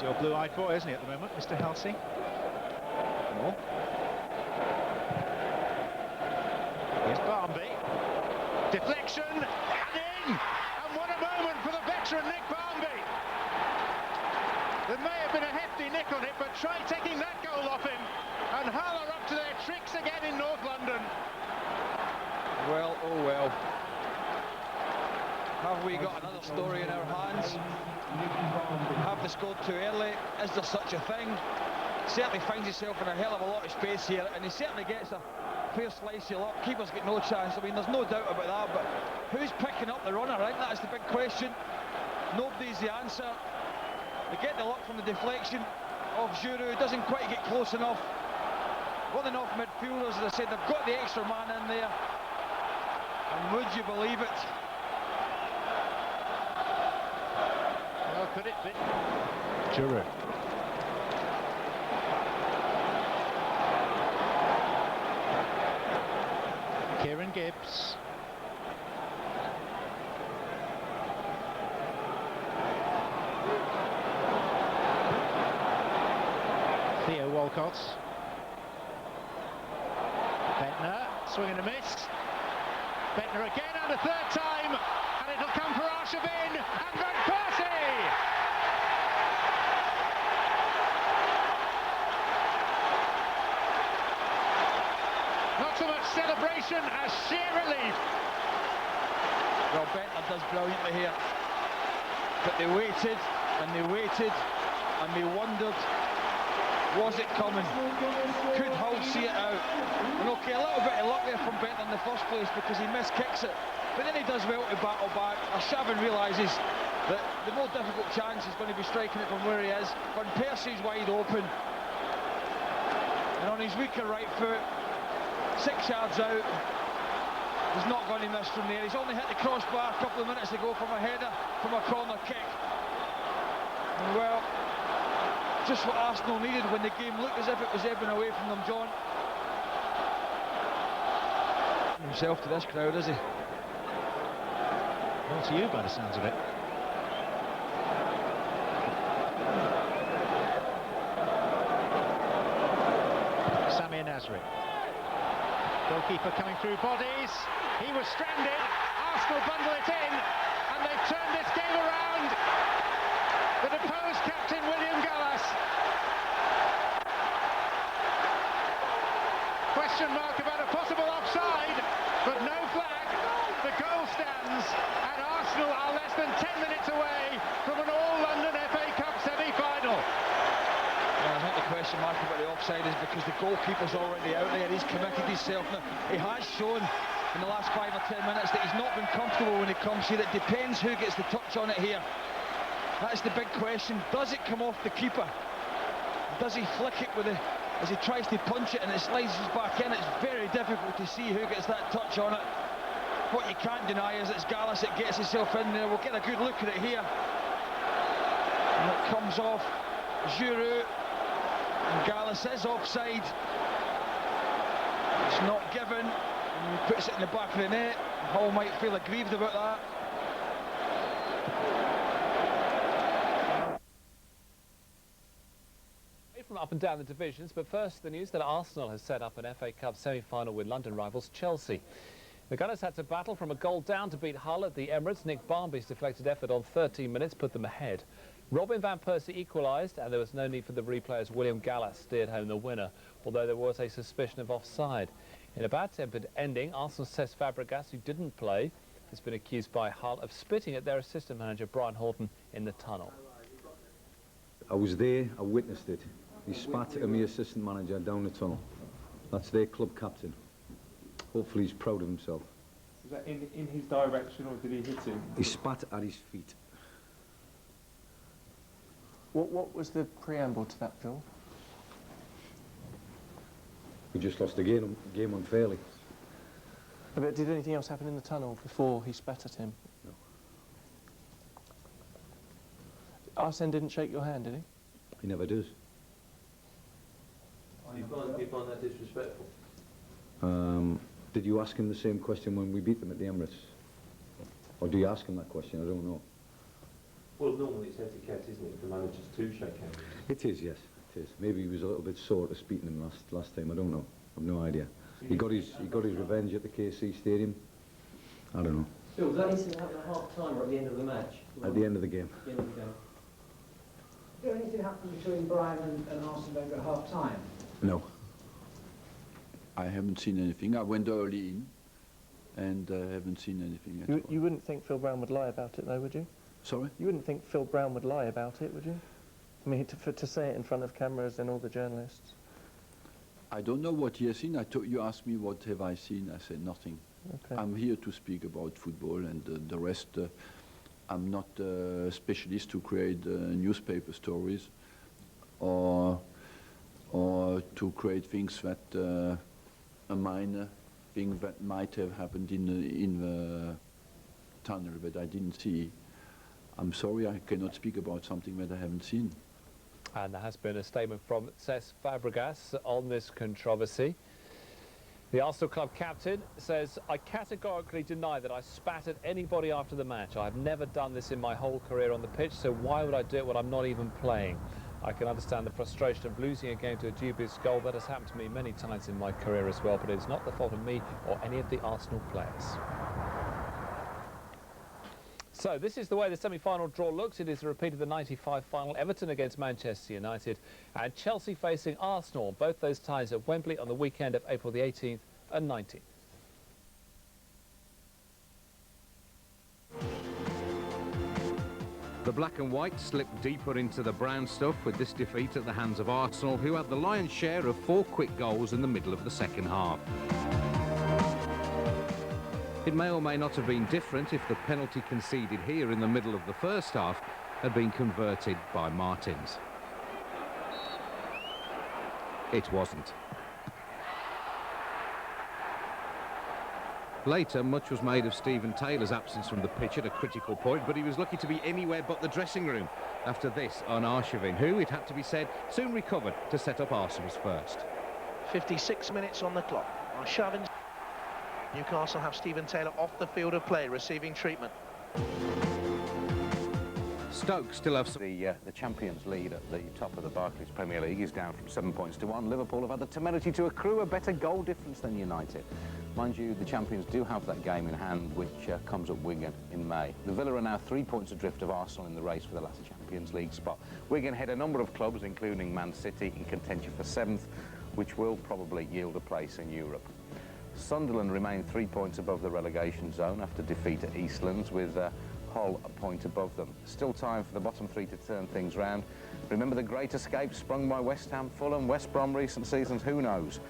your blue-eyed boy, isn't he, at the moment, Mr. Halsey? No. Here's Barmby. Deflection, and in! And what a moment for the veteran Nick Barmby! There may have been a hefty nick on it, but try taking that goal off him, and Hull are up to their tricks again in North London. Well, oh well. Have we got another story in our hands? Have they scored too early? Is there such a thing? Certainly finds himself in a hell of a lot of space here, and he certainly gets a fair slice of luck. Keeper's got no chance. I mean, there's no doubt about that, but who's picking up the runner? I think that's the big question. Nobody's the answer. They get the luck from the deflection of Giroud. Doesn't quite get close enough. Well enough midfielders, as I said, they've got the extra man in there. And would you believe it? Well, could it be? Giroud. Kieran Gibbs. Theo Walcott. Bentner, swing and a miss. Bentner again and a third time, and it'll come for Arshavin and Van Persie! Not so much celebration as sheer relief. Well, Bentner does brilliantly here, but they waited and they waited and they wondered, was it coming? Could Hull see it out? And okay, a little bit of luck there from Bentner in the first place because he miskicks it, but then he does well to battle back. Arshavin realises that the more difficult chance is going to be striking it from where he is. Van Persie's wide open, and on his weaker right foot, 6 yards out, he's not going to miss from there. He's only hit the crossbar a couple of minutes ago from a header from a corner kick. And well, just what Arsenal needed when the game looked as if it was ebbing away from them, John. Himself to this crowd, is he? Well, to you by the sounds of it. Samir Nasri. Goalkeeper coming through bodies. He was stranded. Arsenal bundle it in, and they've turned this game around. The deposed captain William Gallas. Question mark about a possible offside, but no flag. The goal stands, and Arsenal are less than 10 minutes away from an all-London FA Cup semi-final. Yeah, I think the question mark about the offside is because the goalkeeper's already out there. He's committed himself. Now, he has shown in the last 5 or 10 minutes that he's not been comfortable when he comes here. It depends who gets the touch on it here. That's the big question. Does it come off the keeper? Does he flick it with as he tries to punch it and it slides back in? It's very difficult to see who gets that touch on it. What you can't deny is it's Gallas that gets himself in there. We'll get a good look at it here. And it comes off Giroud. And Gallas is offside. It's not given. And he puts it in the back of the net. Hull might feel aggrieved about that. From up and down the divisions, but first the news that Arsenal has set up an FA Cup semi-final with London rivals Chelsea. The Gunners had to battle from a goal down to beat Hull at the Emirates. Nick Barmby's deflected effort on 13 minutes put them ahead. Robin Van Persie equalised, and there was no need for the replay as William Gallas steered home the winner, although there was a suspicion of offside. In a bad-tempered ending, Arsenal's Cesc Fabregas, who didn't play, has been accused by Hull of spitting at their assistant manager Brian Horton in the tunnel. I was there, I witnessed it. He spat at my assistant manager down the tunnel. That's their club captain. Hopefully he's proud of himself. Was that in his direction, or did he hit him? He spat at his feet. What was the preamble to that, Phil? We just lost the game unfairly. But did anything else happen in the tunnel before he spat at him? No. Arsene didn't shake your hand, did he? He never does. You find that disrespectful? Did you ask him the same question when we beat them at the Emirates? Or do you ask him that question? I don't know. Well, normally it's etiquette, isn't it, for managers to shake hands? It is, yes, it is. Maybe he was a little bit sore to speak to him last time. I don't know. I've no idea. He got his revenge at the KC Stadium. I don't know. Phil, was that incident happen at half time or at the end of the match? At the end of the game. At the end of the game. Did anything happen between Brian and Arsene Wenger at half time? No. I haven't seen anything. I went early in and haven't seen anything at all. You wouldn't think Phil Brown would lie about it, though, would you? Sorry? You wouldn't think Phil Brown would lie about it, would you? I mean, to say it in front of cameras and all the journalists. I don't know what he has seen. You asked me what have I seen. I said nothing. Okay. I'm here to speak about football, and the rest, I'm not a specialist to create newspaper stories or to create things that a minor thing that might have happened in the tunnel that I didn't see. I'm sorry, I cannot speak about something that I haven't seen. And there has been a statement from Cesc Fabregas on this controversy. The Arsenal club captain says, "I categorically deny that I spat at anybody after the match. I have never done this in my whole career on the pitch, so why would I do it when I'm not even playing? I can understand the frustration of losing a game to a dubious goal. That has happened to me many times in my career as well, but it is not the fault of me or any of the Arsenal players." So this is the way the semi-final draw looks. It is a repeat of the '95 final, Everton against Manchester United and Chelsea facing Arsenal. Both those ties at Wembley on the weekend of April the 18th and 19th. The black and white slipped deeper into the brown stuff with this defeat at the hands of Arsenal, who had the lion's share of 4 quick goals in the middle of the second half. It may or may not have been different if the penalty conceded here in the middle of the first half had been converted by Martins. It wasn't. Later, much was made of Stephen Taylor's absence from the pitch at a critical point, but he was lucky to be anywhere but the dressing room after this on Arshavin, who, it had to be said, soon recovered to set up Arsenal's first. 56 minutes on the clock. Arshavin. Newcastle have Stephen Taylor off the field of play, receiving treatment. Stoke still have the Champions lead at the top of the Barclays Premier League is down from 7 points to 1. Liverpool have had the temerity to accrue a better goal difference than United. Mind you, the champions do have that game in hand, which comes at Wigan in May. The Villa are now 3 points adrift of Arsenal in the race for the last Champions League spot. Wigan head a number of clubs, including Man City, in contention for 7th, which will probably yield a place in Europe. Sunderland remain 3 points above the relegation zone after defeat at Eastlands, with Hull a point above them. Still time for the bottom 3 to turn things round. Remember the great escape sprung by West Ham, Fulham, West Brom recent seasons? Who knows?